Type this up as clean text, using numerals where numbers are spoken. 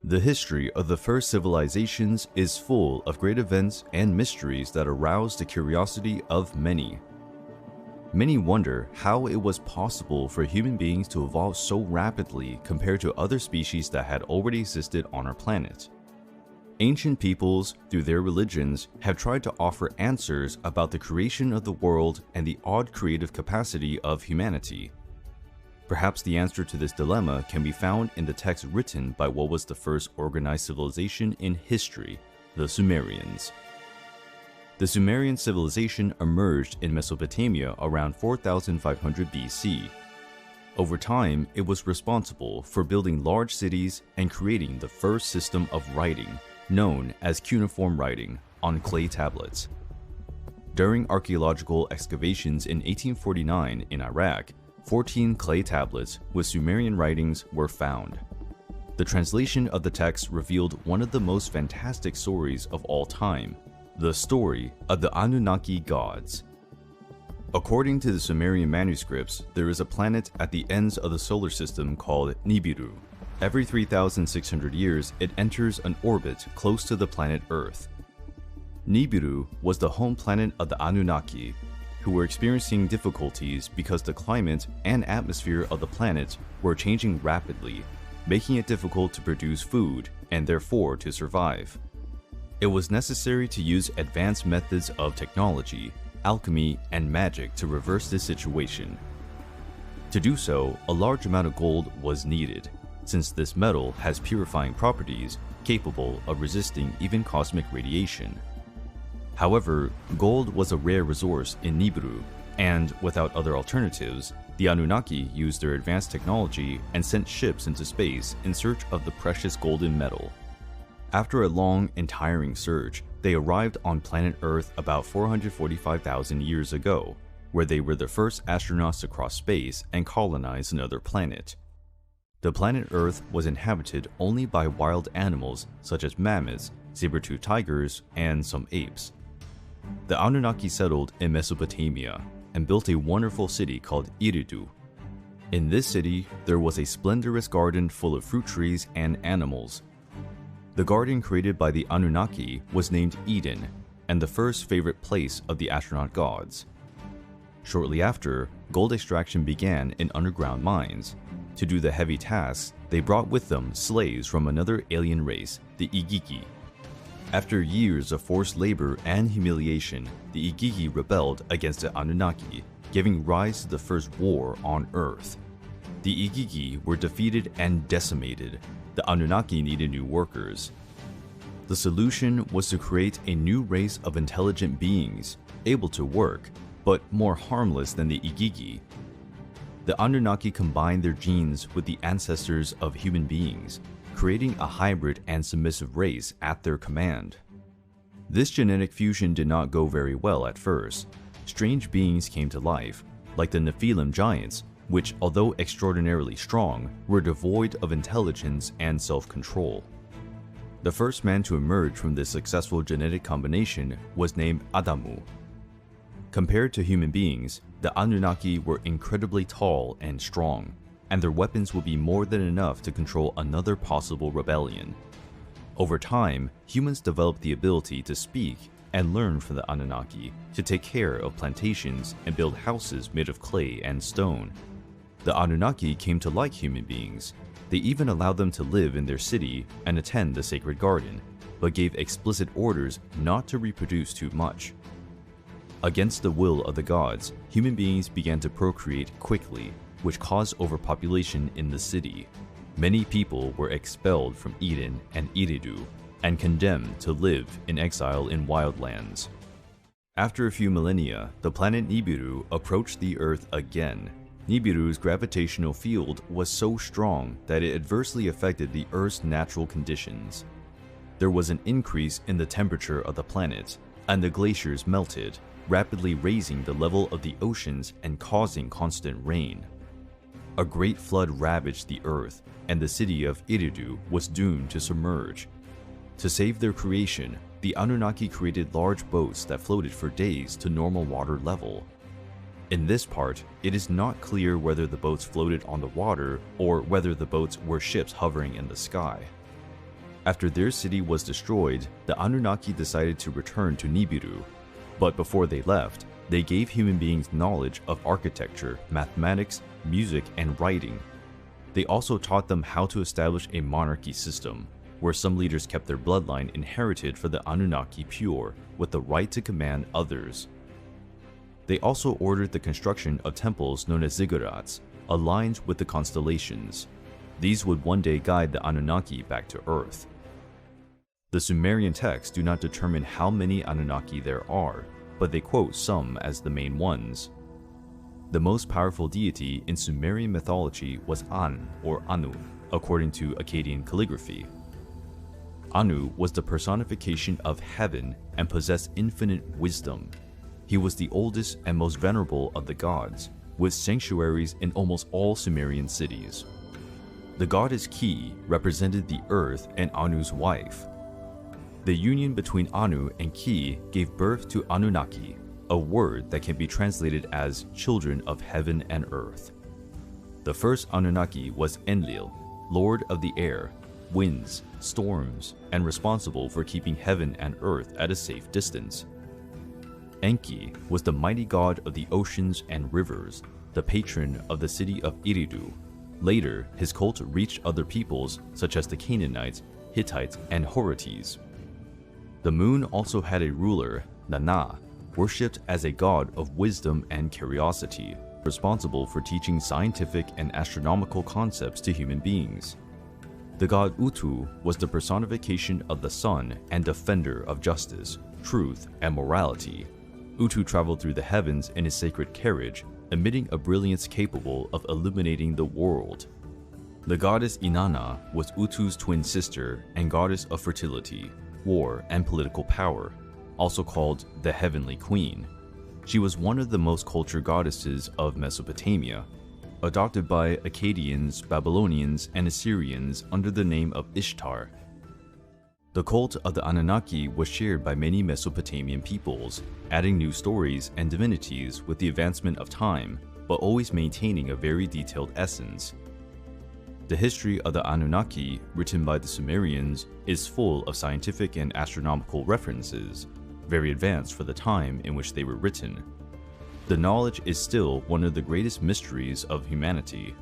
The history of the first civilizations is full of great events and mysteries that arouse the curiosity of many. Many wonder how it was possible for human beings to evolve so rapidly compared to other species that had already existed on our planet. Ancient peoples, through their religions, have tried to offer answers about the creation of the world and the odd creative capacity of humanity. Perhaps the answer to this dilemma can be found in the text written by what was the first organized civilization in history, the Sumerians. The Sumerian civilization emerged in Mesopotamia around 4500 BC. Over time, it was responsible for building large cities and creating the first system of writing, known as cuneiform writing, on clay tablets. During archaeological excavations in 1849 in Iraq, 14 clay tablets with Sumerian writings were found. The translation of the text revealed one of the most fantastic stories of all time, the story of the Anunnaki gods. According to the Sumerian manuscripts, there is a planet at the ends of the solar system called Nibiru. Every 3,600 years, it enters an orbit close to the planet Earth. Nibiru was the home planet of the Anunnaki, who were experiencing difficulties because the climate and atmosphere of the planet were changing rapidly, making it difficult to produce food and therefore to survive. It was necessary to use advanced methods of technology, alchemy, and magic to reverse this situation. To do so, a large amount of gold was needed, since this metal has purifying properties capable of resisting even cosmic radiation. However, gold was a rare resource in Nibiru, and without other alternatives, the Anunnaki used their advanced technology and sent ships into space in search of the precious golden metal. After a long and tiring search, they arrived on planet Earth about 445,000 years ago, where they were the first astronauts to cross space and colonize another planet. The planet Earth was inhabited only by wild animals such as mammoths, saber-toothed tigers, and some apes. The Anunnaki settled in Mesopotamia and built a wonderful city called Eridu. In this city, there was a splendorous garden full of fruit trees and animals. The garden created by the Anunnaki was named Eden, and the first favorite place of the astronaut gods. Shortly after, gold extraction began in underground mines. To do the heavy tasks, they brought with them slaves from another alien race, the Igigi. After years of forced labor and humiliation, the Igigi rebelled against the Anunnaki, giving rise to the first war on Earth. The Igigi were defeated and decimated. The Anunnaki needed new workers. The solution was to create a new race of intelligent beings, able to work, but more harmless than the Igigi. The Anunnaki combined their genes with the ancestors of human beings, creating a hybrid and submissive race at their command. This genetic fusion did not go very well at first. Strange beings came to life, like the Nephilim giants, which, although extraordinarily strong, were devoid of intelligence and self-control. The first man to emerge from this successful genetic combination was named Adamu. Compared to human beings, the Anunnaki were incredibly tall and strong, and their weapons would be more than enough to control another possible rebellion. Over time, humans developed the ability to speak and learn from the Anunnaki, to take care of plantations and build houses made of clay and stone. The Anunnaki came to like human beings. They even allowed them to live in their city and attend the sacred garden, but gave explicit orders not to reproduce too much. Against the will of the gods, human beings began to procreate quickly, which caused overpopulation in the city. Many people were expelled from Eden and Eridu and condemned to live in exile in wildlands. After a few millennia, the planet Nibiru approached the Earth again. Nibiru's gravitational field was so strong that it adversely affected the Earth's natural conditions. There was an increase in the temperature of the planet, and the glaciers melted, rapidly raising the level of the oceans and causing constant rain. A great flood ravaged the Earth, and the city of Eridu was doomed to submerge. To save their creation, the Anunnaki created large boats that floated for days to normal water level. In this part, it is not clear whether the boats floated on the water or whether the boats were ships hovering in the sky. After their city was destroyed, the Anunnaki decided to return to Nibiru. But before they left, they gave human beings knowledge of architecture, mathematics, music, and writing. They also taught them how to establish a monarchy system, where some leaders kept their bloodline inherited for the Anunnaki pure, with the right to command others. They also ordered the construction of temples known as ziggurats, aligned with the constellations. These would one day guide the Anunnaki back to Earth. The Sumerian texts do not determine how many Anunnaki there are, but they quote some as the main ones. The most powerful deity in Sumerian mythology was An, or Anu, according to Akkadian calligraphy. Anu was the personification of heaven and possessed infinite wisdom. He was the oldest and most venerable of the gods, with sanctuaries in almost all Sumerian cities. The goddess Ki represented the earth and Anu's wife. The union between Anu and Ki gave birth to Anunnaki, a word that can be translated as children of heaven and earth. The first Anunnaki was Enlil, lord of the air, winds, storms, and responsible for keeping heaven and earth at a safe distance. Enki was the mighty god of the oceans and rivers, the patron of the city of Eridu. Later, his cult reached other peoples such as the Canaanites, Hittites, and Horites. The moon also had a ruler, Nanna, worshipped as a god of wisdom and curiosity, responsible for teaching scientific and astronomical concepts to human beings. The god Utu was the personification of the sun and defender of justice, truth, and morality. Utu traveled through the heavens in his sacred carriage, emitting a brilliance capable of illuminating the world. The goddess Inanna was Utu's twin sister and goddess of fertility, war, and political power, also called the Heavenly Queen. She was one of the most cultured goddesses of Mesopotamia, adopted by Akkadians, Babylonians, and Assyrians under the name of Ishtar. The cult of the Anunnaki was shared by many Mesopotamian peoples, adding new stories and divinities with the advancement of time, but always maintaining a very detailed essence. The history of the Anunnaki, written by the Sumerians, is full of scientific and astronomical references, very advanced for the time in which they were written. The knowledge is still one of the greatest mysteries of humanity.